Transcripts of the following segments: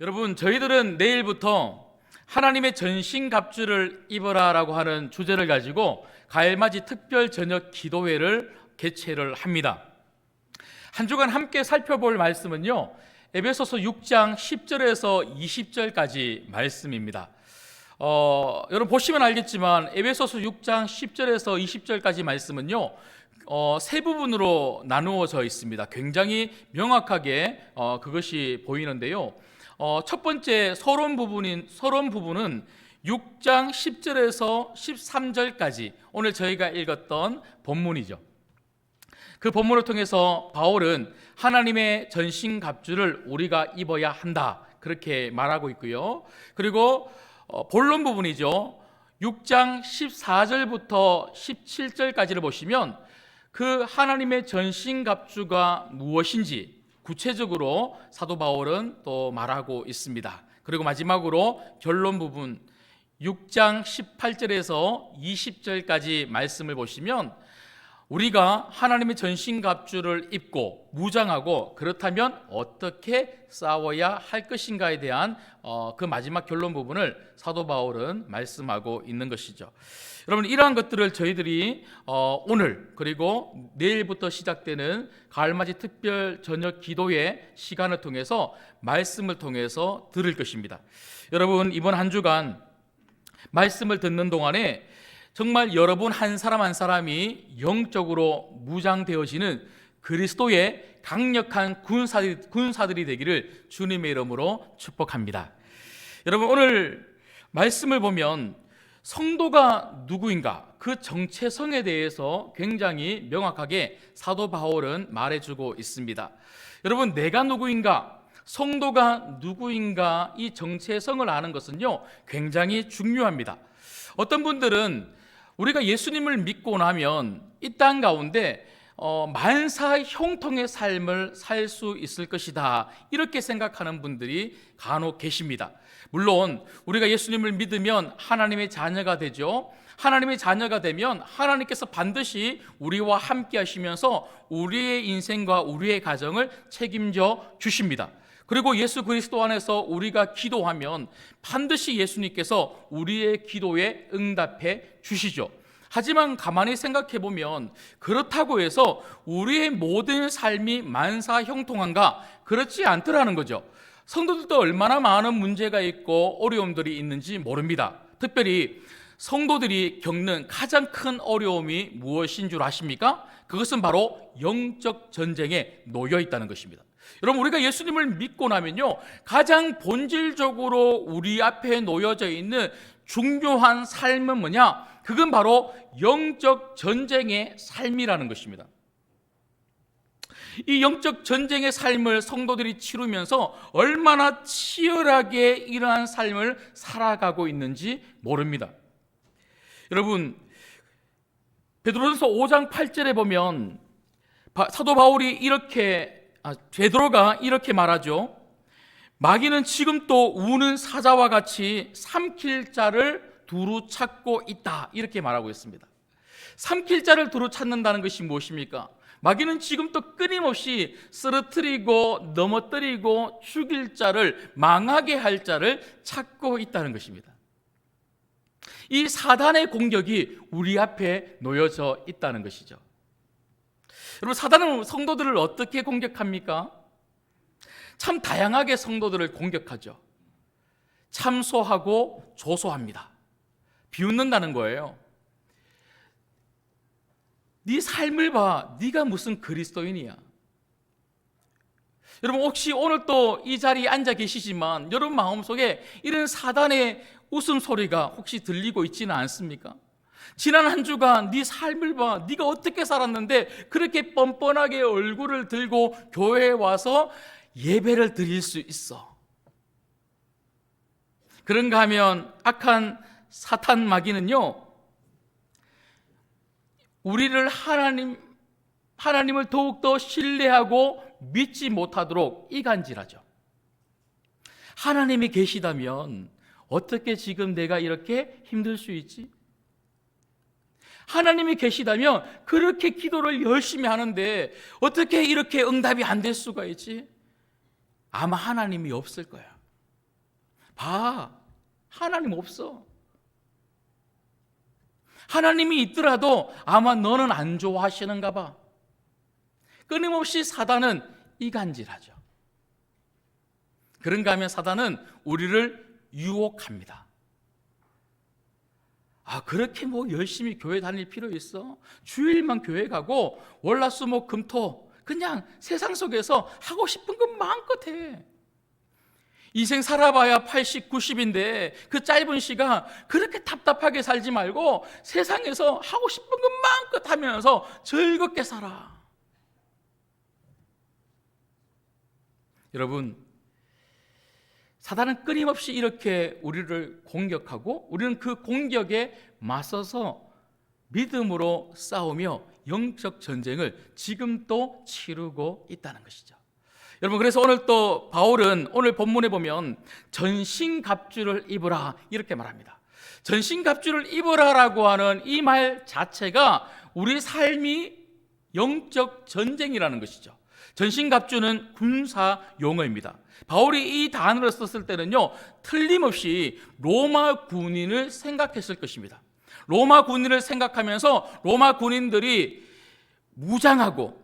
여러분, 저희들은 내일부터 하나님의 전신갑주를 입어라라고 하는 주제를 가지고 가을맞이 특별 저녁 기도회를 개최를 합니다. 한 주간 함께 살펴볼 말씀은요, 에베소서 6장 10절에서 20절까지 말씀입니다. 여러분 보시면 알겠지만 에베소서 6장 10절에서 20절까지 말씀은요, 세 부분으로 나누어져 있습니다. 굉장히 명확하게 그것이 보이는데요. 첫 번째 서론 부분은 6장 10절에서 13절까지 오늘 저희가 읽었던 본문이죠. 그 본문을 통해서 바울은 하나님의 전신갑주를 우리가 입어야 한다, 그렇게 말하고 있고요. 그리고 본론 부분이죠. 6장 14절부터 17절까지를 보시면 그 하나님의 전신갑주가 무엇인지 구체적으로 사도 바울은 또 말하고 있습니다. 그리고 마지막으로 결론 부분 6장 18절에서 20절까지 말씀을 보시면 우리가 하나님의 전신갑주를 입고 무장하고 그렇다면 어떻게 싸워야 할 것인가에 대한 그 마지막 결론 부분을 사도 바울은 말씀하고 있는 것이죠. 여러분, 이러한 것들을 저희들이 오늘 그리고 내일부터 시작되는 가을맞이 특별 저녁 기도회 시간을 통해서 말씀을 통해서 들을 것입니다. 여러분, 이번 한 주간 말씀을 듣는 동안에 정말 여러분 한 사람 한 사람이 영적으로 무장되어지는 그리스도의 강력한 군사들이 되기를 주님의 이름으로 축복합니다. 여러분, 오늘 말씀을 보면 성도가 누구인가, 그 정체성에 대해서 굉장히 명확하게 사도 바울은 말해주고 있습니다. 여러분, 내가 누구인가, 성도가 누구인가, 이 정체성을 아는 것은요 굉장히 중요합니다. 어떤 분들은 우리가 예수님을 믿고 나면 이 땅 가운데 만사 형통의 삶을 살 수 있을 것이다, 이렇게 생각하는 분들이 간혹 계십니다. 물론 우리가 예수님을 믿으면 하나님의 자녀가 되죠. 하나님의 자녀가 되면 하나님께서 반드시 우리와 함께 하시면서 우리의 인생과 우리의 가정을 책임져 주십니다. 그리고 예수 그리스도 안에서 우리가 기도하면 반드시 예수님께서 우리의 기도에 응답해 주시죠. 하지만 가만히 생각해 보면 그렇다고 해서 우리의 모든 삶이 만사 형통한가? 그렇지 않더라는 거죠. 성도들도 얼마나 많은 문제가 있고 어려움들이 있는지 모릅니다. 특별히 성도들이 겪는 가장 큰 어려움이 무엇인 줄 아십니까? 그것은 바로 영적 전쟁에 놓여 있다는 것입니다. 여러분, 우리가 예수님을 믿고 나면요 가장 본질적으로 우리 앞에 놓여져 있는 중요한 삶은 뭐냐? 그건 바로 영적 전쟁의 삶이라는 것입니다. 이 영적 전쟁의 삶을 성도들이 치르면서 얼마나 치열하게 이러한 삶을 살아가고 있는지 모릅니다. 여러분, 베드로전서 5장 8절에 보면 사도 바울이 베드로가 이렇게 말하죠. 마귀는 지금 또 우는 사자와 같이 삼킬 자를 두루 찾고 있다, 이렇게 말하고 있습니다. 삼킬 자를 두루 찾는다는 것이 무엇입니까? 마귀는 지금 또 끊임없이 쓰러뜨리고 넘어뜨리고 죽일 자를, 망하게 할 자를 찾고 있다는 것입니다. 이 사단의 공격이 우리 앞에 놓여져 있다는 것이죠. 여러분, 사단은 성도들을 어떻게 공격합니까? 참 다양하게 성도들을 공격하죠. 참소하고 조소합니다. 비웃는다는 거예요. 네 삶을 봐, 네가 무슨 그리스도인이야. 여러분, 혹시 오늘 또 이 자리에 앉아 계시지만 여러분 마음속에 이런 사단의 웃음소리가 혹시 들리고 있지는 않습니까? 지난 한 주간 네 삶을 봐, 네가 어떻게 살았는데 그렇게 뻔뻔하게 얼굴을 들고 교회에 와서 예배를 드릴 수 있어. 그런가 하면 악한 사탄 마귀는요, 우리를 하나님을 더욱더 신뢰하고 믿지 못하도록 이간질하죠. 하나님이 계시다면 어떻게 지금 내가 이렇게 힘들 수 있지? 하나님이 계시다면 그렇게 기도를 열심히 하는데 어떻게 이렇게 응답이 안 될 수가 있지? 아마 하나님이 없을 거야. 하나님 없어. 하나님이 있더라도 아마 너는 안 좋아하시는가 봐. 끊임없이 사단은 이간질하죠. 그런가 하면 사단은 우리를 유혹합니다. 그렇게 열심히 교회 다닐 필요 있어? 주일만 교회 가고 월화수목금토 그냥 세상 속에서 하고 싶은 건 마음껏 해. 인생 살아봐야 80, 90인데 그 짧은 시간 그렇게 답답하게 살지 말고 세상에서 하고 싶은 건 마음껏 하면서 즐겁게 살아. 여러분, 사단은 끊임없이 이렇게 우리를 공격하고 우리는 그 공격에 맞서서 믿음으로 싸우며 영적 전쟁을 지금 또 치르고 있다는 것이죠. 여러분, 그래서 오늘 또 바울은 오늘 본문에 보면 전신갑주를 입으라 이렇게 말합니다. 전신갑주를 입으라라고 하는 이 말 자체가 우리 삶이 영적 전쟁이라는 것이죠. 전신갑주는 군사 용어입니다. 바울이 이 단어를 썼을 때는요, 틀림없이 로마 군인을 생각했을 것입니다. 로마 군인을 생각하면서 로마 군인들이 무장하고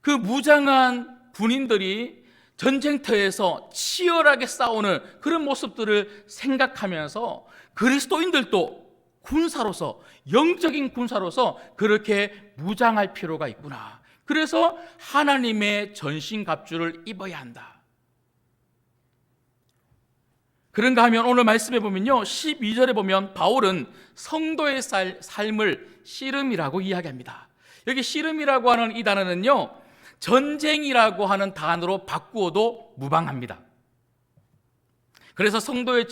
그 무장한 군인들이 전쟁터에서 치열하게 싸우는 그런 모습들을 생각하면서 그리스도인들도 군사로서, 영적인 군사로서 그렇게 무장할 필요가 있구나. 그래서 하나님의 전신갑주를 입어야 한다. 그런가 하면 오늘 말씀해 보면요, 12절에 보면 바울은 성도의 삶을 씨름이라고 이야기합니다. 여기 씨름이라고 하는 이 단어는요, 전쟁이라고 하는 단어로 바꾸어도 무방합니다. 그래서 성도의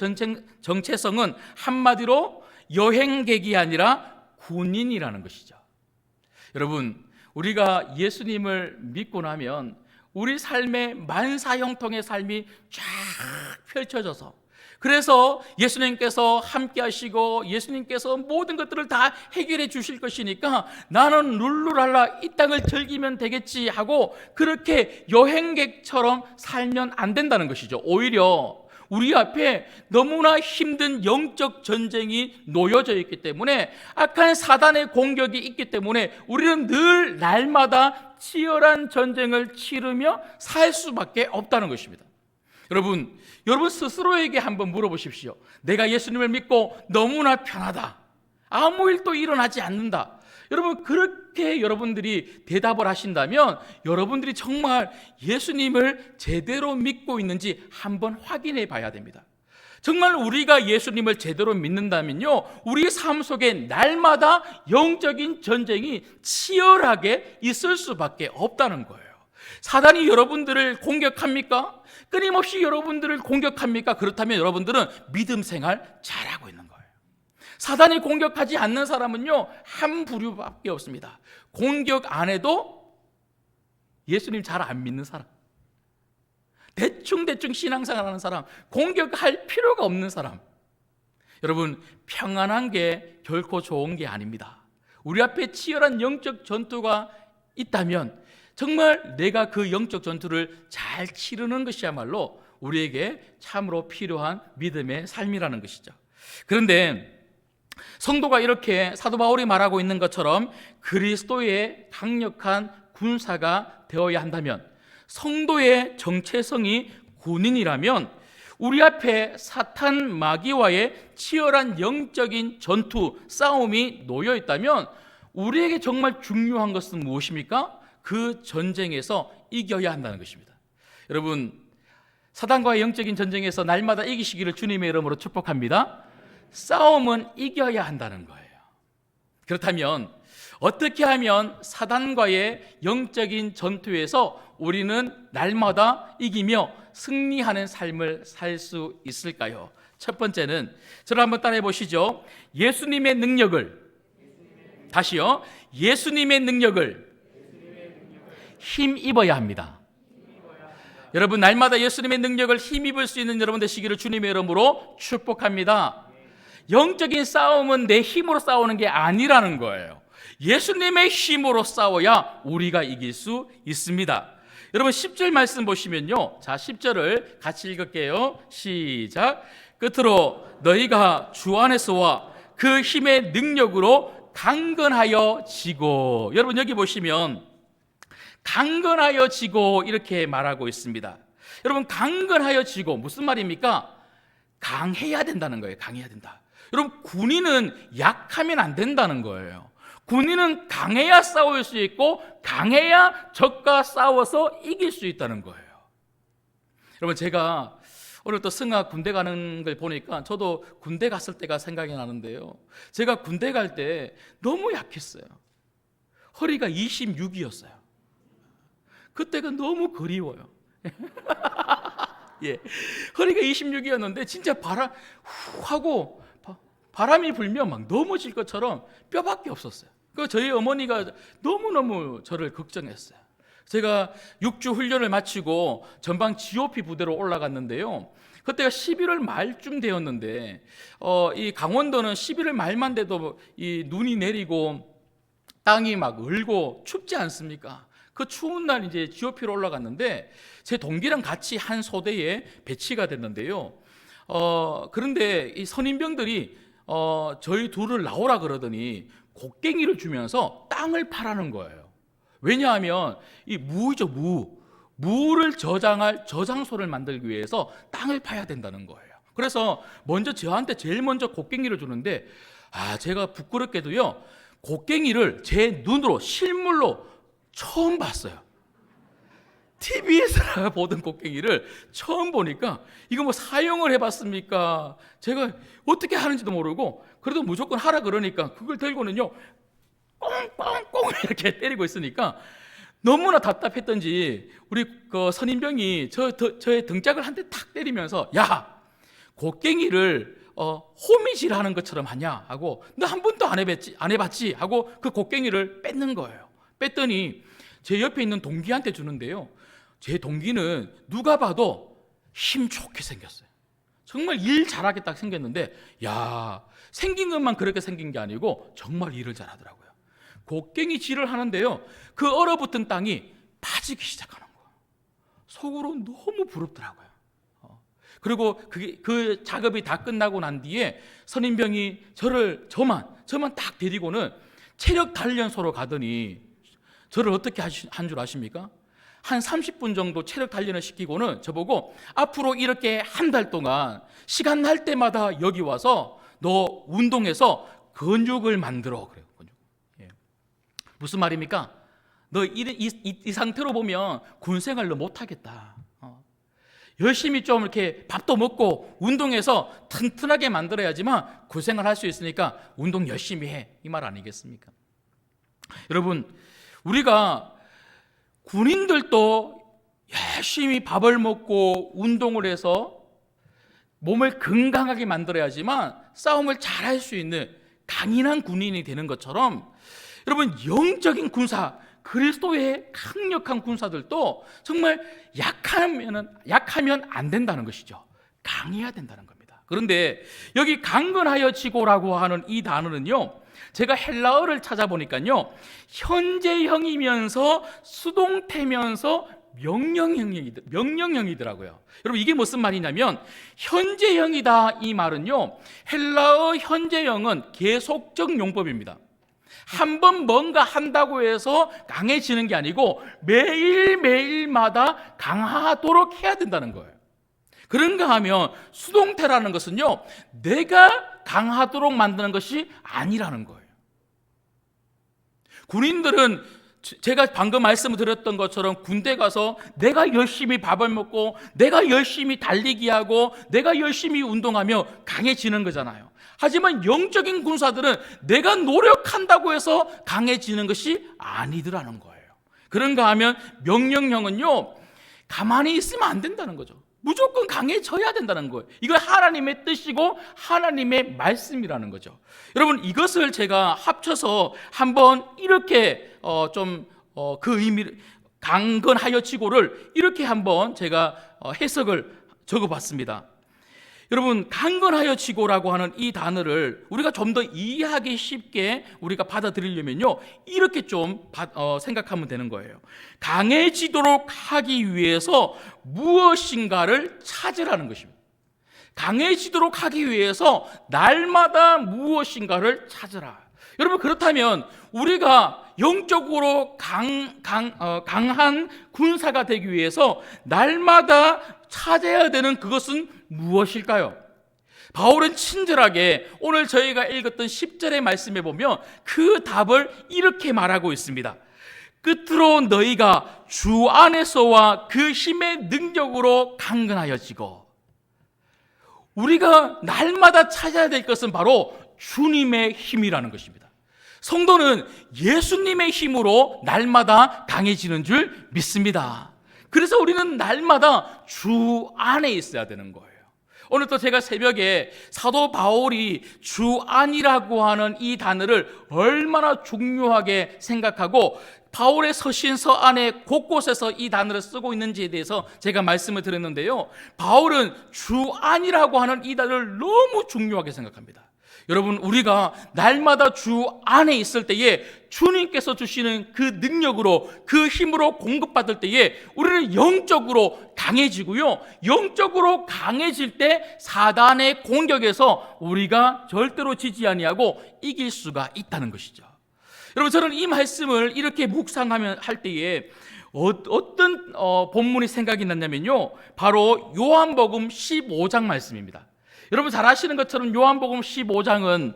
정체성은 한마디로 여행객이 아니라 군인이라는 것이죠. 여러분, 우리가 예수님을 믿고 나면 우리 삶의 만사형통의 삶이 쫙 펼쳐져서, 그래서 예수님께서 함께 하시고 예수님께서 모든 것들을 다 해결해 주실 것이니까 나는 룰루랄라 이 땅을 즐기면 되겠지 하고 그렇게 여행객처럼 살면 안 된다는 것이죠. 오히려 우리 앞에 너무나 힘든 영적 전쟁이 놓여져 있기 때문에, 악한 사단의 공격이 있기 때문에 우리는 늘 날마다 치열한 전쟁을 치르며 살 수밖에 없다는 것입니다. 여러분 스스로에게 한번 물어보십시오. 내가 예수님을 믿고 너무나 편하다, 아무 일도 일어나지 않는다. 여러분, 그렇게 여러분들이 대답을 하신다면 여러분들이 정말 예수님을 제대로 믿고 있는지 한번 확인해 봐야 됩니다. 정말 우리가 예수님을 제대로 믿는다면요, 우리 삶 속에 날마다 영적인 전쟁이 치열하게 있을 수밖에 없다는 거예요. 사단이 여러분들을 공격합니까? 끊임없이 여러분들을 공격합니까? 그렇다면 여러분들은 믿음 생활 잘하고 있는 거예요. 사단이 공격하지 않는 사람은요, 한 부류밖에 없습니다. 공격 안 해도 예수님 잘 안 믿는 사람, 대충 신앙생활하는 사람, 공격할 필요가 없는 사람. 여러분, 평안한 게 결코 좋은 게 아닙니다. 우리 앞에 치열한 영적 전투가 있다면 정말 내가 그 영적 전투를 잘 치르는 것이야말로 우리에게 참으로 필요한 믿음의 삶이라는 것이죠. 그런데 성도가 이렇게 사도 바울이 말하고 있는 것처럼 그리스도의 강력한 군사가 되어야 한다면, 성도의 정체성이 군인이라면, 우리 앞에 사탄 마귀와의 치열한 영적인 전투, 싸움이 놓여 있다면 우리에게 정말 중요한 것은 무엇입니까? 그 전쟁에서 이겨야 한다는 것입니다. 여러분, 사단과의 영적인 전쟁에서 날마다 이기시기를 주님의 이름으로 축복합니다. 싸움은 이겨야 한다는 거예요. 그렇다면 어떻게 하면 사단과의 영적인 전투에서 우리는 날마다 이기며 승리하는 삶을 살 수 있을까요? 첫 번째는 저를 한번 따라해 보시죠. 예수님의 능력을, 다시요, 예수님의 능력을 힘입어야 합니다. 여러분, 날마다 예수님의 능력을 힘입을 수 있는 여러분 되시기를 주님의 이름으로 축복합니다. 영적인 싸움은 내 힘으로 싸우는 게 아니라는 거예요. 예수님의 힘으로 싸워야 우리가 이길 수 있습니다. 여러분 10절 말씀 보시면요, 자 10절을 같이 읽을게요. 시작. 끝으로 너희가 주 안에서와 그 힘의 능력으로 강건하여 지고. 여러분 여기 보시면 강건하여 지고 이렇게 말하고 있습니다. 여러분 강건하여 지고 무슨 말입니까? 강해야 된다는 거예요. 강해야 된다. 여러분 군인은 약하면 안 된다는 거예요. 군인은 강해야 싸울 수 있고 강해야 적과 싸워서 이길 수 있다는 거예요. 여러분 제가 오늘 또 승아 군대 가는 걸 보니까 저도 군대 갔을 때가 생각이 나는데요, 제가 군대 갈 때 너무 약했어요. 허리가 26이었어요. 그때가 너무 그리워요. 예, 허리가 26이었는데 진짜 바람 후 하고 바람이 불면 막 넘어질 것처럼 뼈밖에 없었어요. 그 저희 어머니가 너무너무 저를 걱정했어요. 제가 6주 훈련을 마치고 전방 GOP 부대로 올라갔는데요, 그때가 11월 말쯤 되었는데 이 강원도는 11월 말만 돼도 이 눈이 내리고 땅이 막 얼고 춥지 않습니까? 그 추운 날 이제 GOP로 올라갔는데 제 동기랑 같이 한 소대에 배치가 됐는데요, 그런데 이 선임병들이 저희 둘을 나오라 그러더니 곡괭이를 주면서 땅을 파라는 거예요. 왜냐하면 이 무죠, 무를 저장할 저장소를 만들기 위해서 땅을 파야 된다는 거예요. 그래서 먼저 저한테 제일 먼저 곡괭이를 주는데 제가 부끄럽게도요 곡괭이를 제 눈으로 실물로 처음 봤어요. TV에서 보던 곡괭이를 처음 보니까 이거 뭐 사용을 해봤습니까? 제가 어떻게 하는지도 모르고 그래도 무조건 하라 그러니까 그걸 들고는요 꽁꽁꽁 이렇게 때리고 있으니까 너무나 답답했던지 우리 그 선임병이 저의 등짝을 한 대 탁 때리면서 야, 곡괭이를 호미질하는 것처럼 하냐 하고, 너 한 번도 안 해봤지 하고 그 곡괭이를 뺏는 거예요. 뺐더니 제 옆에 있는 동기한테 주는데요, 제 동기는 누가 봐도 힘좋게 생겼어요. 정말 일 잘하겠다 생겼는데, 야, 생긴 것만 그렇게 생긴 게 아니고 정말 일을 잘하더라고요. 곡괭이 질을 하는데요, 그 얼어붙은 땅이 파지기 시작하는 거예요. 속으로 너무 부럽더라고요. 그리고 그 작업이 다 끝나고 난 뒤에 선임병이 저만 딱 데리고는 체력 단련소로 가더니 저를 어떻게 한 줄 아십니까? 한 30분 정도 체력 단련을 시키고는 저보고 앞으로 이렇게 한 달 동안 시간 날 때마다 여기 와서 너 운동해서 근육을 만들어 그래요. 근육. 예. 무슨 말입니까? 너 이 상태로 보면 군 생활 너 못하겠다. 열심히 좀 이렇게 밥도 먹고 운동해서 튼튼하게 만들어야지만 군 생활 할 수 있으니까 운동 열심히 해. 이 말 아니겠습니까? 여러분, 우리가 군인들도 열심히 밥을 먹고 운동을 해서 몸을 건강하게 만들어야지만 싸움을 잘할 수 있는 강인한 군인이 되는 것처럼, 여러분 영적인 군사, 그리스도의 강력한 군사들도 정말 약하면 안 된다는 것이죠. 강해야 된다는 겁니다. 그런데 여기 강건하여 지고라고 하는 이 단어는요, 제가 헬라어를 찾아보니까요, 현재형이면서 수동태면서 명령형이더라고요. 여러분 이게 무슨 말이냐면, 현재형이다 이 말은요, 헬라어 현재형은 계속적 용법입니다. 한 번 뭔가 한다고 해서 강해지는 게 아니고 매일매일마다 강하도록 해야 된다는 거예요. 그런가 하면 수동태라는 것은요, 내가 강하도록 만드는 것이 아니라는 거예요. 군인들은 제가 방금 말씀을 드렸던 것처럼 군대 가서 내가 열심히 밥을 먹고 내가 열심히 달리기 하고 내가 열심히 운동하며 강해지는 거잖아요. 하지만 영적인 군사들은 내가 노력한다고 해서 강해지는 것이 아니더라는 거예요. 그런가 하면 명령형은요, 가만히 있으면 안 된다는 거죠. 무조건 강해져야 된다는 거예요. 이거 하나님의 뜻이고 하나님의 말씀이라는 거죠. 여러분 이것을 제가 합쳐서 한번 이렇게 그 의미를, 강건하여 지고를 이렇게 한번 제가 해석을 적어봤습니다. 여러분, 강건하여 지고라고 하는 이 단어를 우리가 좀 더 이해하기 쉽게 우리가 받아들이려면요, 이렇게 좀 생각하면 되는 거예요. 강해지도록 하기 위해서 무엇인가를 찾으라는 것입니다. 강해지도록 하기 위해서 날마다 무엇인가를 찾으라. 여러분, 그렇다면 우리가 영적으로 강한 군사가 되기 위해서 날마다 찾아야 되는 그것은 무엇일까요? 바울은 친절하게 오늘 저희가 읽었던 10절의 말씀에 보면 그 답을 이렇게 말하고 있습니다. 끝으로 너희가 주 안에서와 그 힘의 능력으로 강건하여지고. 우리가 날마다 찾아야 될 것은 바로 주님의 힘이라는 것입니다. 성도는 예수님의 힘으로 날마다 강해지는 줄 믿습니다. 그래서 우리는 날마다 주 안에 있어야 되는 거예요. 오늘 또 제가 새벽에 사도 바울이 주 안이라고 하는 이 단어를 얼마나 중요하게 생각하고 바울의 서신서 안에 곳곳에서 이 단어를 쓰고 있는지에 대해서 제가 말씀을 드렸는데요, 바울은 주 안이라고 하는 이 단어를 너무 중요하게 생각합니다. 여러분, 우리가 날마다 주 안에 있을 때에 주님께서 주시는 그 능력으로, 그 힘으로 공급받을 때에 우리는 영적으로 강해지고요, 영적으로 강해질 때 사단의 공격에서 우리가 절대로 지지 아니하고 이길 수가 있다는 것이죠. 여러분, 저는 이 말씀을 이렇게 묵상하면 할 때에 어떤 본문이 생각이 났냐면요, 바로 요한복음 15장 말씀입니다. 여러분 잘 아시는 것처럼 요한복음 15장은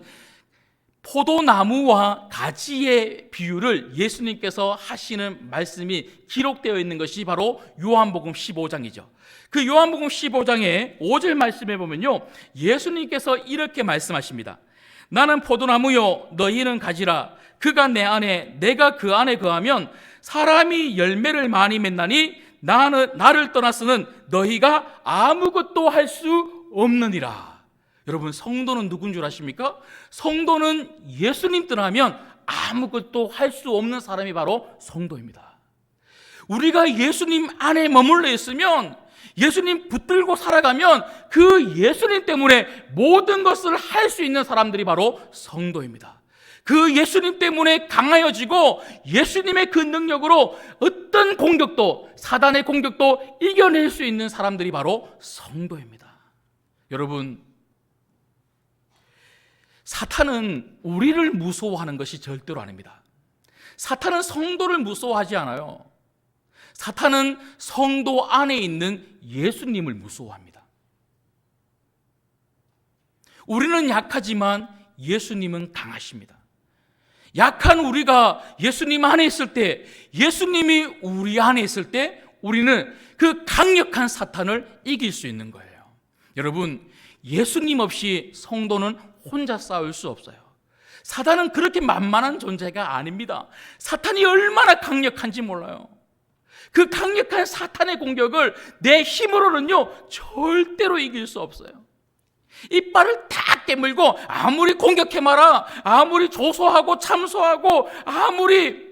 포도나무와 가지의 비유를 예수님께서 하시는 말씀이 기록되어 있는 것이 바로 요한복음 15장이죠. 그 요한복음 15장의 5절 말씀에 보면요, 예수님께서 이렇게 말씀하십니다. 나는 포도나무요 너희는 가지라. 그가 내 안에 내가 그 안에 거하면 사람이 열매를 많이 맺나니 나를 떠나서는 너희가 아무것도 할 수 없느니라. 여러분, 성도는 누군 줄 아십니까? 성도는 예수님 떠나면 아무것도 할 수 없는 사람이 바로 성도입니다. 우리가 예수님 안에 머물러 있으면, 예수님 붙들고 살아가면 그 예수님 때문에 모든 것을 할 수 있는 사람들이 바로 성도입니다. 그 예수님 때문에 강하여지고 예수님의 그 능력으로 어떤 공격도, 사단의 공격도 이겨낼 수 있는 사람들이 바로 성도입니다. 여러분, 사탄은 우리를 무서워하는 것이 절대로 아닙니다. 사탄은 성도를 무서워하지 않아요. 사탄은 성도 안에 있는 예수님을 무서워합니다. 우리는 약하지만 예수님은 강하십니다. 약한 우리가 예수님 안에 있을 때, 예수님이 우리 안에 있을 때 우리는 그 강력한 사탄을 이길 수 있는 거예요. 여러분, 예수님 없이 성도는 혼자 싸울 수 없어요. 사탄은 그렇게 만만한 존재가 아닙니다. 사탄이 얼마나 강력한지 몰라요. 그 강력한 사탄의 공격을 내 힘으로는요 절대로 이길 수 없어요. 이빨을 다 깨물고 아무리 공격해마라, 아무리 조소하고 참소하고 아무리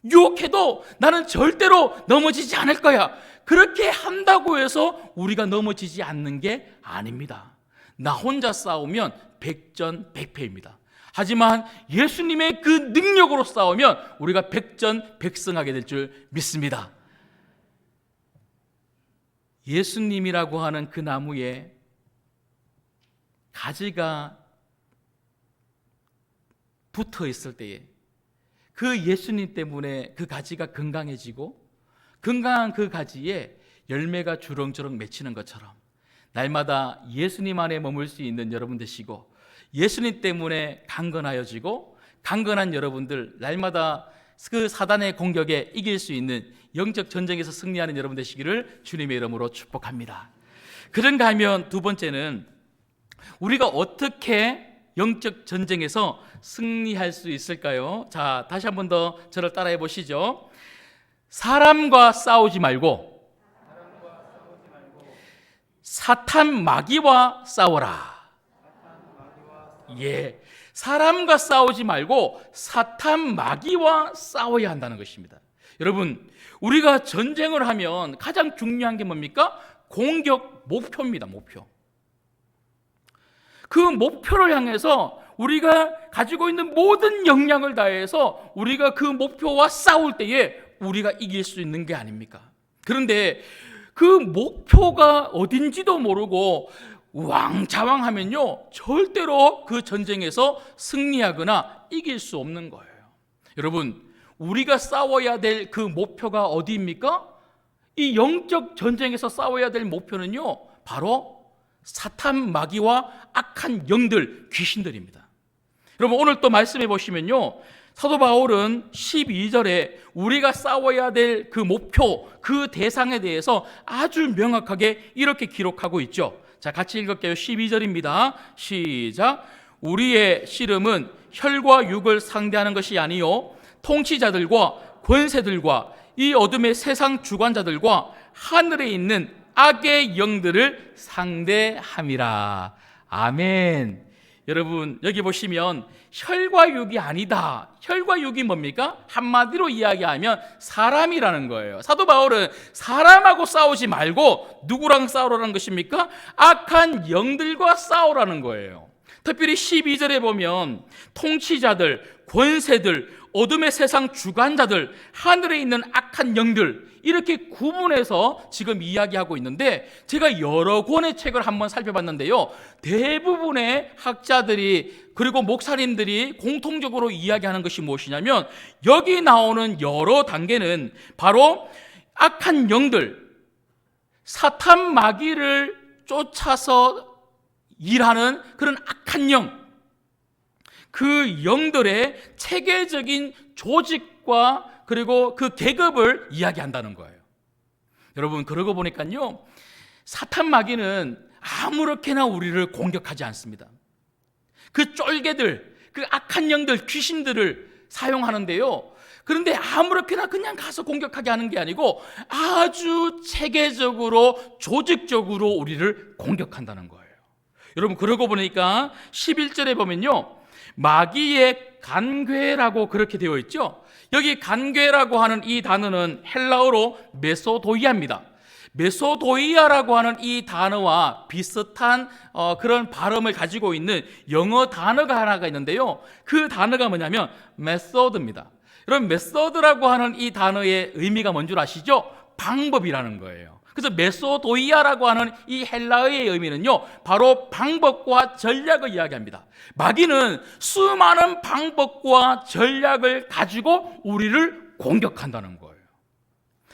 유혹해도 나는 절대로 넘어지지 않을 거야. 그렇게 한다고 해서 우리가 넘어지지 않는 게 아닙니다. 나 혼자 싸우면 백전백패입니다. 하지만 예수님의 그 능력으로 싸우면 우리가 백전백승하게 될 줄 믿습니다. 예수님이라고 하는 그 나무에 가지가 붙어 있을 때에 그 예수님 때문에 그 가지가 건강해지고 건강한 그 가지에 열매가 주렁주렁 맺히는 것처럼 날마다 예수님 안에 머물 수 있는 여러분 되시고, 예수님 때문에 강건하여지고 강건한 여러분들, 날마다 그 사단의 공격에 이길 수 있는 영적 전쟁에서 승리하는 여러분 되시기를 주님의 이름으로 축복합니다. 그런가 하면 두 번째는 우리가 어떻게 영적 전쟁에서 승리할 수 있을까요? 자, 다시 한 번 더 저를 따라해 보시죠. 사람과 싸우지 말고 사탄 마귀와 싸워라. 예, 사람과 싸우지 말고 사탄 마귀와 싸워야 한다는 것입니다. 여러분, 우리가 전쟁을 하면 가장 중요한 게 뭡니까? 공격 목표입니다. 목표. 그 목표를 향해서 우리가 가지고 있는 모든 역량을 다해서 우리가 그 목표와 싸울 때에 우리가 이길 수 있는 게 아닙니까? 그런데 그 목표가 어딘지도 모르고 우왕좌왕하면요, 절대로 그 전쟁에서 승리하거나 이길 수 없는 거예요. 여러분, 우리가 싸워야 될 그 목표가 어디입니까? 이 영적 전쟁에서 싸워야 될 목표는요, 바로 사탄 마귀와 악한 영들, 귀신들입니다. 여러분, 오늘 또 말씀해 보시면요, 사도 바울은 12절에 우리가 싸워야 될 그 목표, 그 대상에 대해서 아주 명확하게 이렇게 기록하고 있죠. 자, 같이 읽을게요. 12절입니다. 시작. 우리의 씨름은 혈과 육을 상대하는 것이 아니요 통치자들과 권세들과 이 어둠의 세상 주관자들과 하늘에 있는 악의 영들을 상대함이라. 아멘. 여러분, 여기 보시면 혈과 육이 아니다. 혈과 육이 뭡니까? 한마디로 이야기하면 사람이라는 거예요. 사도 바울은 사람하고 싸우지 말고 누구랑 싸우라는 것입니까? 악한 영들과 싸우라는 거예요. 특별히 12절에 보면 통치자들, 권세들, 어둠의 세상 주관자들, 하늘에 있는 악한 영들, 이렇게 구분해서 지금 이야기하고 있는데, 제가 여러 권의 책을 한번 살펴봤는데요, 대부분의 학자들이 그리고 목사님들이 공통적으로 이야기하는 것이 무엇이냐면, 여기 나오는 여러 단계는 바로 악한 영들, 사탄 마귀를 쫓아서 일하는 그런 악한 영, 그 영들의 체계적인 조직과 그리고 그 계급을 이야기한다는 거예요. 여러분, 그러고 보니까요, 사탄 마귀는 아무렇게나 우리를 공격하지 않습니다. 그 쫄개들, 그 악한 영들, 귀신들을 사용하는데요, 그런데 아무렇게나 그냥 가서 공격하게 하는 게 아니고 아주 체계적으로, 조직적으로 우리를 공격한다는 거예요. 여러분, 그러고 보니까 11절에 보면요, 마귀의 간괴라고 그렇게 되어 있죠. 여기 간괴라고 하는 이 단어는 헬라어로 메소도이아입니다. 메소도이아라고 하는 이 단어와 비슷한 그런 발음을 가지고 있는 영어 단어가 하나가 있는데요, 그 단어가 뭐냐면 메소드입니다. 여러분, 메소드라고 하는 이 단어의 의미가 뭔 줄 아시죠? 방법이라는 거예요. 그래서 메소도이아라고 하는 이 헬라어의 의미는요, 바로 방법과 전략을 이야기합니다. 마귀는 수많은 방법과 전략을 가지고 우리를 공격한다는 거예요.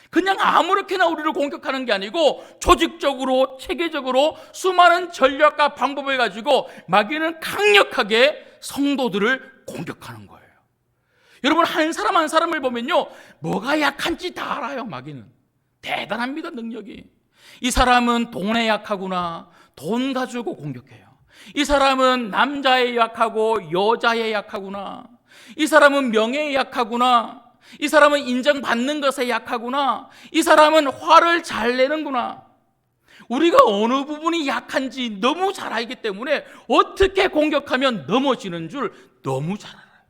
그냥 아무렇게나 우리를 공격하는 게 아니고 조직적으로, 체계적으로 수많은 전략과 방법을 가지고 마귀는 강력하게 성도들을 공격하는 거예요. 여러분, 한 사람 한 사람을 보면요, 뭐가 약한지 다 알아요. 마귀는 대단합니다, 능력이. 이 사람은 돈에 약하구나, 돈 가지고 공격해요. 이 사람은 남자에 약하고 여자에 약하구나, 이 사람은 명예에 약하구나, 이 사람은 인정받는 것에 약하구나, 이 사람은 화를 잘 내는구나. 우리가 어느 부분이 약한지 너무 잘 알기 때문에 어떻게 공격하면 넘어지는 줄 너무 잘 알아요.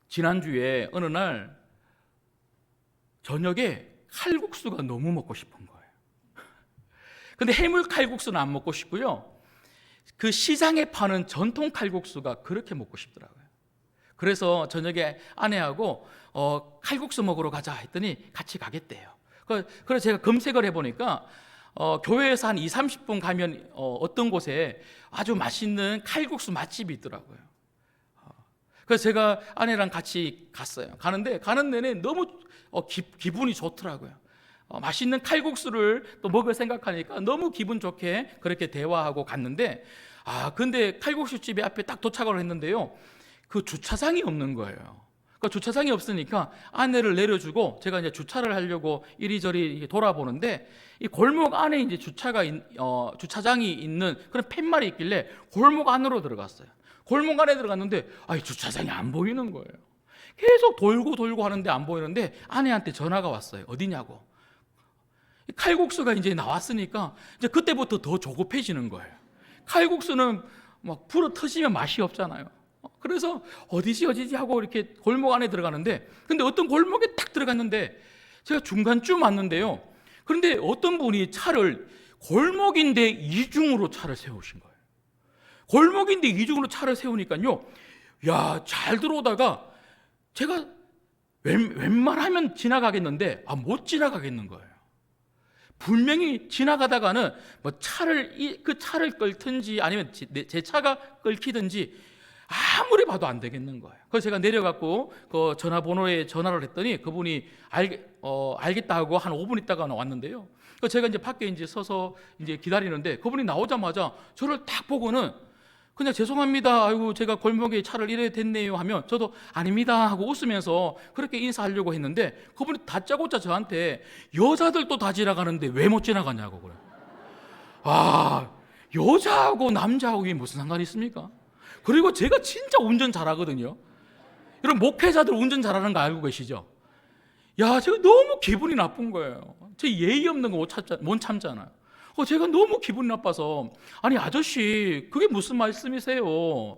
지난주에 어느 날 저녁에 칼국수가 너무 먹고 싶은 거예요. 근데 해물 칼국수는 안 먹고 싶고요, 그 시장에 파는 전통 칼국수가 그렇게 먹고 싶더라고요. 그래서 저녁에 아내하고 칼국수 먹으러 가자 했더니 같이 가겠대요. 그래서 제가 검색을 해보니까 교회에서 한 20-30분 가면 어떤 곳에 아주 맛있는 칼국수 맛집이 있더라고요. 그래서 제가 아내랑 같이 갔어요. 가는 내내 너무 기분이 좋더라고요. 맛있는 칼국수를 또 먹을 생각하니까 너무 기분 좋게 그렇게 대화하고 갔는데, 근데 칼국수 집에 앞에 딱 도착을 했는데요, 그 주차장이 없는 거예요. 그러니까 주차장이 없으니까 아내를 내려주고 제가 이제 주차를 하려고 이리저리 돌아보는데, 이 골목 안에 이제 주차장이 있는 그런 팻말이 있길래 골목 안으로 들어갔어요. 골목 안에 들어갔는데 주차장이 안 보이는 거예요. 계속 돌고 하는데 안 보이는데 아내한테 전화가 왔어요. 어디냐고. 칼국수가 이제 나왔으니까 이제 그때부터 더 조급해지는 거예요. 칼국수는 막 불어 터지면 맛이 없잖아요. 그래서 어디지 하고 이렇게 골목 안에 들어가는데, 근데 어떤 골목에 딱 들어갔는데 제가 중간쯤 왔는데요, 그런데 어떤 분이 차를 골목인데 이중으로 차를 세우신 거예요. 골목인데 이중으로 차를 세우니까요, 야, 잘 들어오다가 제가 웬만하면 지나가겠는데 못 지나가겠는 거예요. 분명히 지나가다가는 뭐 그 차를 끌든지 아니면 제 차가 끌히든지 아무리 봐도 안 되겠는 거예요. 그래서 제가 내려갖고 그 전화번호에 전화를 했더니 그분이 알겠다 하고 한 5분 있다가 왔는데요. 그래서 제가 이제 밖에 이제 서서 이제 기다리는데 그분이 나오자마자 저를 딱 보고는 그냥 죄송합니다. 아이고 제가 골목에 차를 이래 됐네요 하면 저도 아닙니다 하고 웃으면서 그렇게 인사하려고 했는데 그분이 다짜고짜 저한테 여자들도 다 지나가는데 왜 못 지나가냐고 그래요. 아, 여자하고 남자하고 이게 무슨 상관이 있습니까? 그리고 제가 진짜 운전 잘하거든요. 여러분 목회자들 운전 잘하는 거 알고 계시죠? 야, 제가 너무 기분이 나쁜 거예요. 제 예의 없는 거 못 참잖아요. 제가 너무 기분이 나빠서 아니 아저씨 그게 무슨 말씀이세요?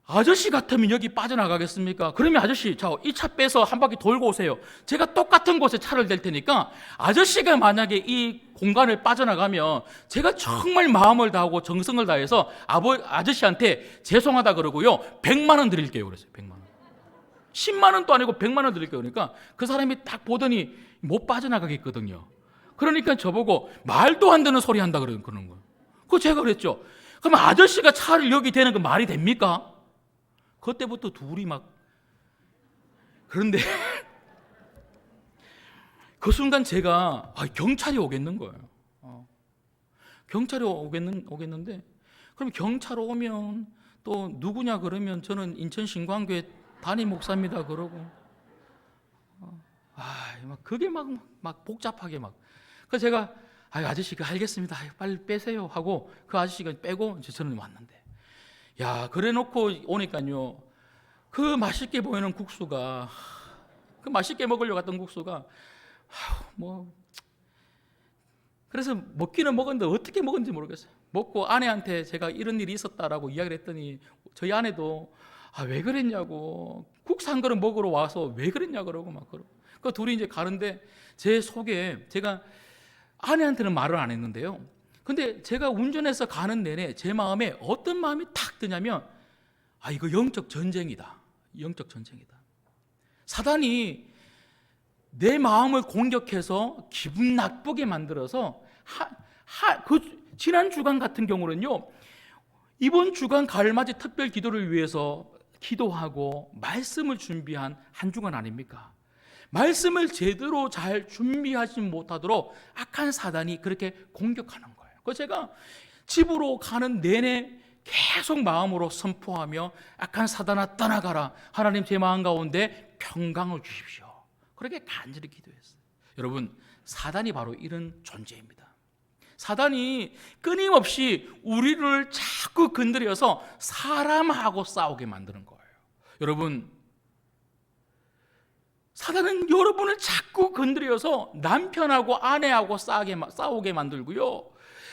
아저씨 같으면 여기 빠져나가겠습니까? 그러면 아저씨 자, 이 차 빼서 한 바퀴 돌고 오세요. 제가 똑같은 곳에 차를 댈 테니까 아저씨가 만약에 이 공간을 빠져나가면 제가 정말 마음을 다하고 정성을 다해서 아저씨한테 죄송하다 그러고요 100만 원 드릴게요 그랬어요. 100만 원 10만 원도 아니고 100만 원 드릴게요. 그러니까 그 사람이 딱 보더니 못 빠져나가겠거든요. 그러니까 저보고 말도 안 되는 소리 한다 그러는 거예요. 그거 제가 그랬죠. 그럼 아저씨가 차를 여기 대는 거 말이 됩니까? 그때부터 둘이 막 그런데 그 순간 제가 경찰이 오겠는 거예요. 경찰이 오겠는데 그럼 경찰 오면 또 누구냐 그러면 저는 인천 신광교회 담임 목사입니다 그러고 막 그게 막 복잡하게 막 그래서 제가 아저씨 알겠습니다 빨리 빼세요 하고 그 아저씨가 빼고 이제 저는 왔는데 야 그래 놓고 오니까요 그 맛있게 보이는 국수가 그 맛있게 먹으려고 갔던 국수가 그래서 먹기는 먹었는데 어떻게 먹었는지 모르겠어요. 먹고 아내한테 제가 이런 일이 있었다라고 이야기를 했더니 저희 아내도 왜 그랬냐고 국수 한 그릇 먹으러 와서 왜 그랬냐 그러고 막 그러고 그 둘이 이제 가는데 제 속에 제가 아내한테는 말을 안 했는데요. 근데 제가 운전해서 가는 내내 제 마음에 어떤 마음이 탁 드냐면 이거 영적 전쟁이다. 영적 전쟁이다. 사단이 내 마음을 공격해서 기분 나쁘게 만들어서 지난 주간 같은 경우는요. 이번 주간 가을맞이 특별 기도를 위해서 기도하고 말씀을 준비한 한 주간 아닙니까? 말씀을 제대로 잘 준비하지 못하도록 악한 사단이 그렇게 공격하는 거예요. 그래서 제가 집으로 가는 내내 계속 마음으로 선포하며 악한 사단아 떠나가라. 하나님 제 마음 가운데 평강을 주십시오. 그렇게 간절히 기도했어요. 여러분 사단이 바로 이런 존재입니다. 사단이 끊임없이 우리를 자꾸 건드려서 사람하고 싸우게 만드는 거예요. 여러분 사단은 여러분을 자꾸 건드려서 남편하고 아내하고 싸우게 만들고요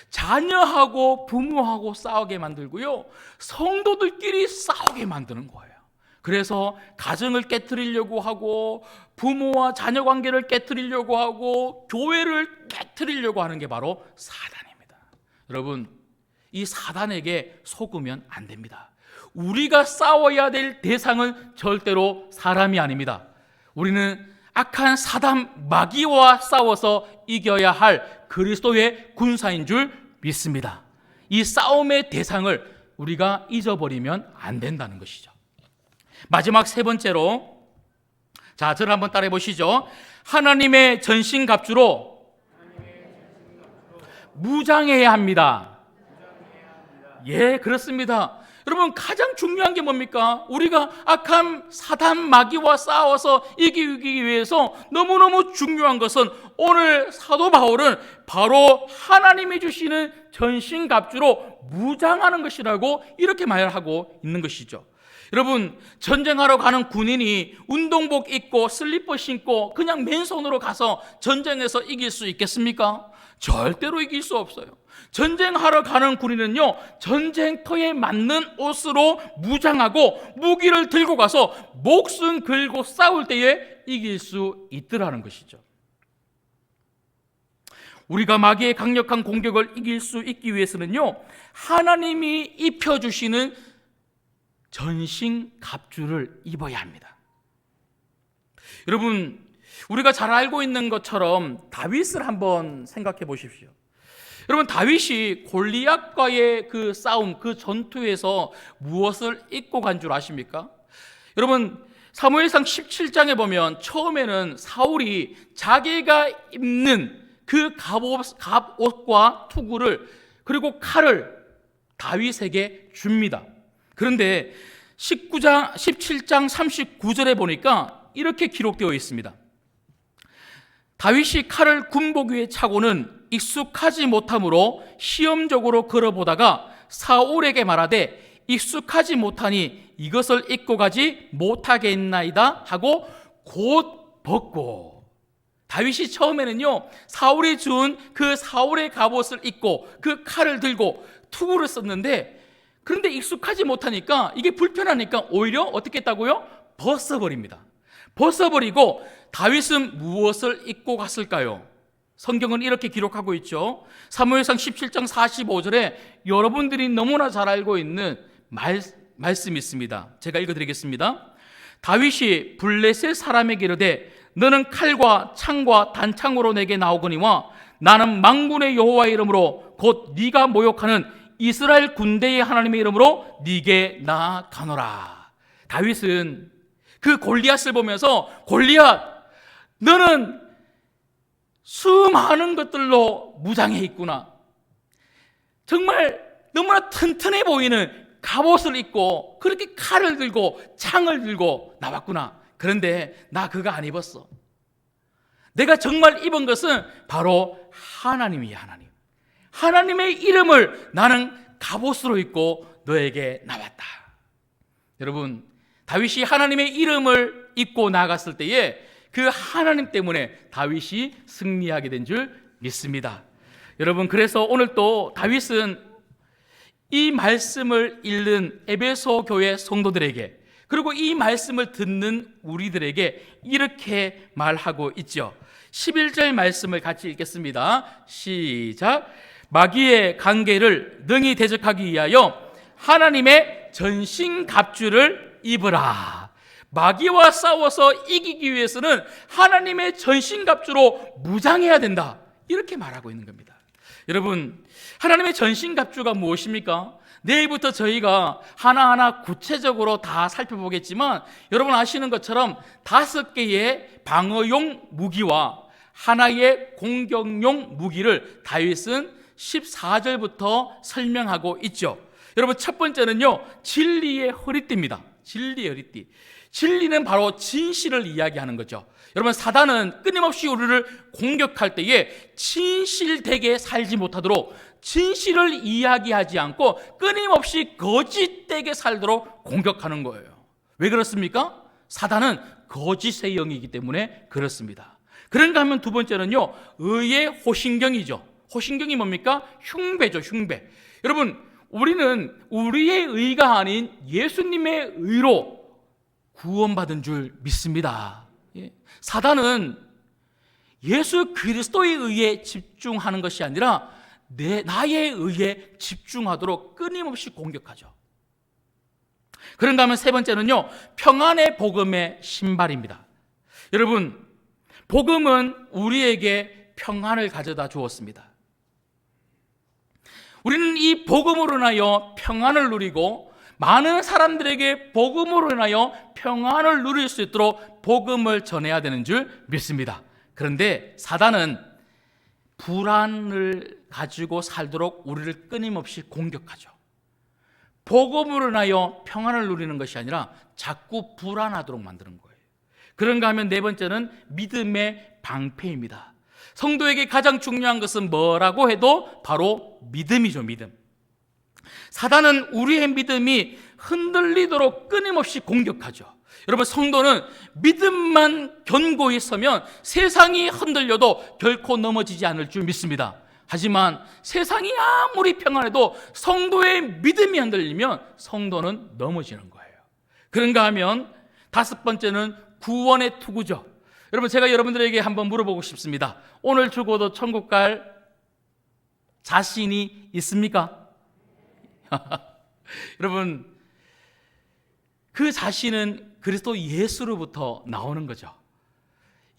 자녀하고 부모하고 싸우게 만들고요 성도들끼리 싸우게 만드는 거예요. 그래서 가정을 깨트리려고 하고 부모와 자녀 관계를 깨트리려고 하고 교회를 깨트리려고 하는 게 바로 사단입니다. 여러분 이 사단에게 속으면 안 됩니다. 우리가 싸워야 될 대상은 절대로 사람이 아닙니다. 우리는 악한 사단 마귀와 싸워서 이겨야 할 그리스도의 군사인 줄 믿습니다. 이 싸움의 대상을 우리가 잊어버리면 안 된다는 것이죠. 마지막 세 번째로 자, 저를 한번 따라해 보시죠. 하나님의 전신갑주로 무장해야 합니다. 예, 그렇습니다. 여러분 가장 중요한 게 뭡니까? 우리가 악한 사단 마귀와 싸워서 이기기 위해서 너무너무 중요한 것은 오늘 사도 바울은 바로 하나님이 주시는 전신갑주로 무장하는 것이라고 이렇게 말하고 있는 것이죠. 여러분 전쟁하러 가는 군인이 운동복 입고 슬리퍼 신고 그냥 맨손으로 가서 전쟁에서 이길 수 있겠습니까? 절대로 이길 수 없어요. 전쟁하러 가는 군인은요 전쟁터에 맞는 옷으로 무장하고 무기를 들고 가서 목숨 걸고 싸울 때에 이길 수 있더라는 것이죠. 우리가 마귀의 강력한 공격을 이길 수 있기 위해서는요, 하나님이 입혀주시는 전신 갑주를 입어야 합니다. 여러분, 우리가 잘 알고 있는 것처럼 다윗을 한번 생각해 보십시오. 여러분, 다윗이 골리앗과의 그 싸움, 그 전투에서 무엇을 입고 간 줄 아십니까? 여러분, 사무엘상 17장에 보면 처음에는 사울이 자기가 입는 그 갑옷과 투구를, 그리고 칼을 다윗에게 줍니다. 그런데 17장 39절에 보니까 이렇게 기록되어 있습니다. 다윗이 칼을 군복 위에 차고는 익숙하지 못하므로 시험적으로 걸어보다가 사울에게 말하되 익숙하지 못하니 이것을 입고 가지 못하겠나이다 하고 곧 벗고, 다윗이 처음에는요, 사울이 준 그 사울의 갑옷을 입고 그 칼을 들고 투구를 썼는데, 그런데 익숙하지 못하니까, 이게 불편하니까 오히려 어떻게 했다고요? 벗어버립니다. 벗어버리고 다윗은 무엇을 입고 갔을까요? 성경은 이렇게 기록하고 있죠. 사무엘상 17장 45절에 여러분들이 너무나 잘 알고 있는 말씀이 있습니다. 제가 읽어드리겠습니다. 다윗이 블레셋 사람에게 이르되 너는 칼과 창과 단창으로 내게 나오거니와 나는 만군의 여호와의 이름으로 곧 네가 모욕하는 이스라엘 군대의 하나님의 이름으로 네게 나아가노라. 다윗은 그 골리앗을 보면서, 골리앗, 너는 수많은 것들로 무장해 있구나. 정말 너무나 튼튼해 보이는 갑옷을 입고 그렇게 칼을 들고 창을 들고 나왔구나. 그런데 나 그거 안 입었어. 내가 정말 입은 것은 바로 하나님이야. 하나님의 이름을 나는 갑옷으로 입고 너에게 나왔다. 여러분, 다윗이 하나님의 이름을 입고 나갔을 때에 그 하나님 때문에 다윗이 승리하게 된 줄 믿습니다. 여러분, 그래서 오늘 또 다윗은 이 말씀을 읽는 에베소 교회 성도들에게, 그리고 이 말씀을 듣는 우리들에게 이렇게 말하고 있죠. 11절 말씀을 같이 읽겠습니다. 시작. 마귀의 관계를 능히 대적하기 위하여 하나님의 전신갑주를 입으라. 마귀와 싸워서 이기기 위해서는 하나님의 전신갑주로 무장해야 된다, 이렇게 말하고 있는 겁니다. 여러분, 하나님의 전신갑주가 무엇입니까? 내일부터 저희가 하나하나 구체적으로 다 살펴보겠지만, 여러분 아시는 것처럼 5개의 방어용 무기와 하나의 공격용 무기를 다윗은 14절부터 설명하고 있죠. 여러분, 첫 번째는요, 진리의 허리띠입니다. 진리의 허리띠. 진리는 바로 진실을 이야기하는 거죠. 여러분, 사단은 끊임없이 우리를 공격할 때에 진실되게 살지 못하도록, 진실을 이야기하지 않고 끊임없이 거짓되게 살도록 공격하는 거예요. 왜 그렇습니까? 사단은 거짓의 영이기 때문에 그렇습니다. 그런가 하면 두 번째는요, 의의 호신경이죠. 호신경이 뭡니까? 흉배죠, 흉배. 여러분, 우리는 우리의 의가 아닌 예수님의 의로 구원받은 줄 믿습니다. 사단은 예수 그리스도의 의에 집중하는 것이 아니라 나의 의에 집중하도록 끊임없이 공격하죠. 그런가 하면 세 번째는요, 평안의 복음의 신발입니다. 여러분, 복음은 우리에게 평안을 가져다 주었습니다. 우리는 이 복음으로 인하여 평안을 누리고, 많은 사람들에게 복음으로 인하여 평안을 누릴 수 있도록 복음을 전해야 되는 줄 믿습니다. 그런데 사단은 불안을 가지고 살도록 우리를 끊임없이 공격하죠. 복음으로 인하여 평안을 누리는 것이 아니라 자꾸 불안하도록 만드는 거예요. 그런가 하면 네 번째는 믿음의 방패입니다. 성도에게 가장 중요한 것은 뭐라고 해도 바로 믿음이죠, 믿음. 사단은 우리의 믿음이 흔들리도록 끊임없이 공격하죠. 여러분, 성도는 믿음만 견고히 서면 세상이 흔들려도 결코 넘어지지 않을 줄 믿습니다. 하지만 세상이 아무리 평안해도 성도의 믿음이 흔들리면 성도는 넘어지는 거예요. 그런가 하면 다섯 번째는 구원의 투구죠. 여러분, 제가 여러분들에게 한번 물어보고 싶습니다. 오늘 죽어도 천국 갈 자신이 있습니까? 여러분, 그 자신은 그리스도 예수로부터 나오는 거죠.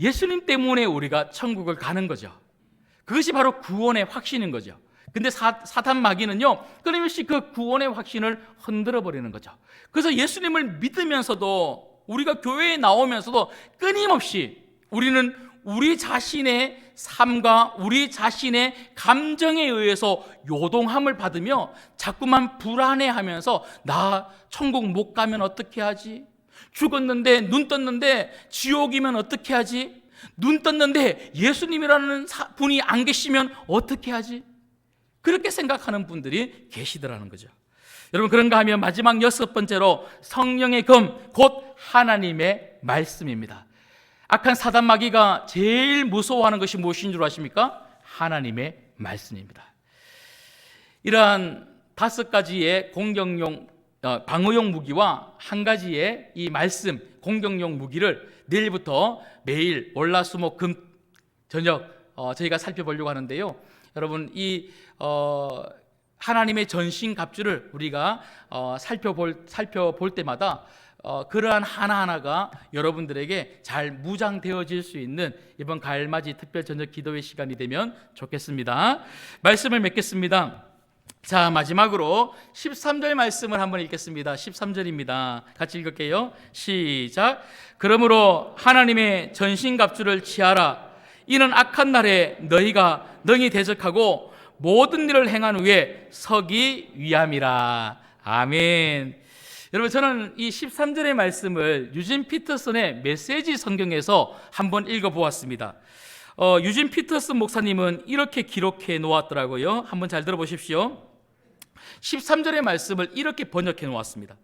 예수님 때문에 우리가 천국을 가는 거죠. 그것이 바로 구원의 확신인 거죠. 근데 사탄 마귀는요, 끊임없이 그 구원의 확신을 흔들어 버리는 거죠. 그래서 예수님을 믿으면서도, 우리가 교회에 나오면서도 끊임없이 우리는 우리 자신의 삶과 우리 자신의 감정에 의해서 요동함을 받으며 자꾸만 불안해하면서, 나 천국 못 가면 어떻게 하지? 죽었는데, 눈 떴는데 지옥이면 어떻게 하지? 눈 떴는데 예수님이라는 분이 안 계시면 어떻게 하지? 그렇게 생각하는 분들이 계시더라는 거죠. 여러분, 그런가 하면 마지막 6번째로 성령의 검, 곧 하나님의 말씀입니다. 악한 사단 마귀가 제일 무서워하는 것이 무엇인 줄 아십니까? 하나님의 말씀입니다. 이러한 5가지의 공격용 방어용 무기와 한 가지의 이 말씀 공격용 무기를 내일부터 매일 월화수목금 저녁 저희가 살펴보려고 하는데요. 여러분, 이 하나님의 전신갑주를 우리가 살펴볼 때마다 그러한 하나하나가 여러분들에게 잘 무장되어질 수 있는 이번 가을맞이 특별 저녁 기도회 시간이 되면 좋겠습니다. 말씀을 맺겠습니다. 자, 마지막으로 13절 말씀을 한번 읽겠습니다. 13절입니다. 같이 읽을게요. 시작. 그러므로 하나님의 전신갑주를 취하라. 이는 악한 날에 너희가 능히 대적하고 모든 일을 행한 후에 서기 위함이라. 아멘. 여러분, 저는 이 13절의 말씀을 유진 피터슨의 메시지 성경에서 한번 읽어보았습니다. 유진 피터슨 목사님은 이렇게 기록해 놓았더라고요. 한번 잘 들어보십시오. 13절의 말씀을 이렇게 번역해 놓았습니다.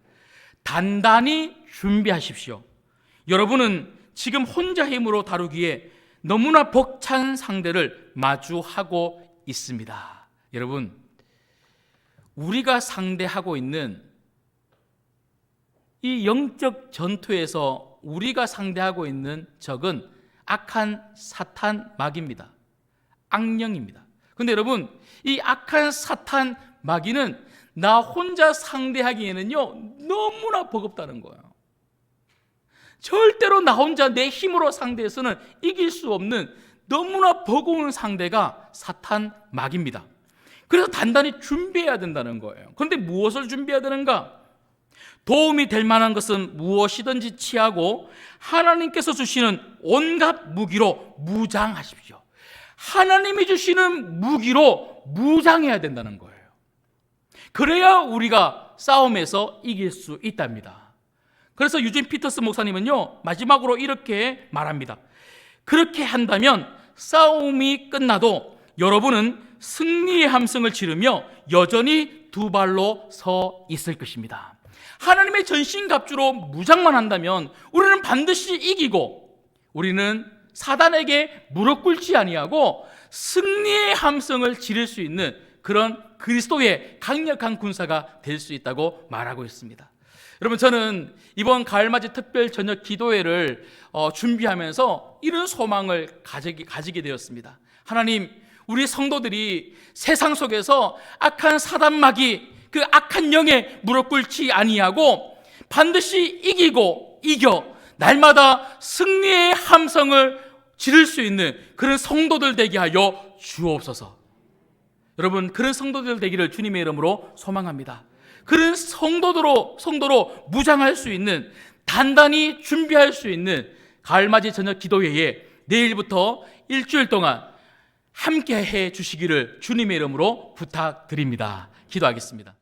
단단히 준비하십시오. 여러분은 지금 혼자 힘으로 다루기에 너무나 벅찬 상대를 마주하고 있습니다. 여러분, 우리가 상대하고 있는 이 영적 전투에서 우리가 상대하고 있는 적은 악한 사탄 마귀입니다. 악령입니다. 그런데 여러분, 이 악한 사탄 마귀는 나 혼자 상대하기에는요 너무나 버겁다는 거예요. 절대로 나 혼자 내 힘으로 상대해서는 이길 수 없는 너무나 버거운 상대가 사탄 마귀입니다. 그래서 단단히 준비해야 된다는 거예요. 그런데 무엇을 준비해야 되는가? 도움이 될 만한 것은 무엇이든지 취하고 하나님께서 주시는 온갖 무기로 무장하십시오. 하나님이 주시는 무기로 무장해야 된다는 거예요. 그래야 우리가 싸움에서 이길 수 있답니다. 그래서 유진 피터슨 목사님은요 마지막으로 이렇게 말합니다. 그렇게 한다면 싸움이 끝나도 여러분은 승리의 함성을 지르며 여전히 두 발로 서 있을 것입니다. 하나님의 전신갑주로 무장만 한다면 우리는 반드시 이기고, 우리는 사단에게 무릎 꿇지 아니하고 승리의 함성을 지를 수 있는 그런 그리스도의 강력한 군사가 될 수 있다고 말하고 있습니다. 여러분, 저는 이번 가을맞이 특별 저녁 기도회를 준비하면서 이런 소망을 가지게 되었습니다. 하나님, 우리 성도들이 세상 속에서 악한 사단 마귀, 그 악한 영에 무릎 꿇지 아니하고 반드시 이기고 이겨 날마다 승리의 함성을 지를 수 있는 그런 성도들 되게 하여 주옵소서. 여러분, 그런 성도들 되기를 주님의 이름으로 소망합니다. 그런 성도로 무장할 수 있는, 단단히 준비할 수 있는 가을맞이 저녁 기도회에 내일부터 일주일 동안 함께 해 주시기를 주님의 이름으로 부탁드립니다. 기도하겠습니다.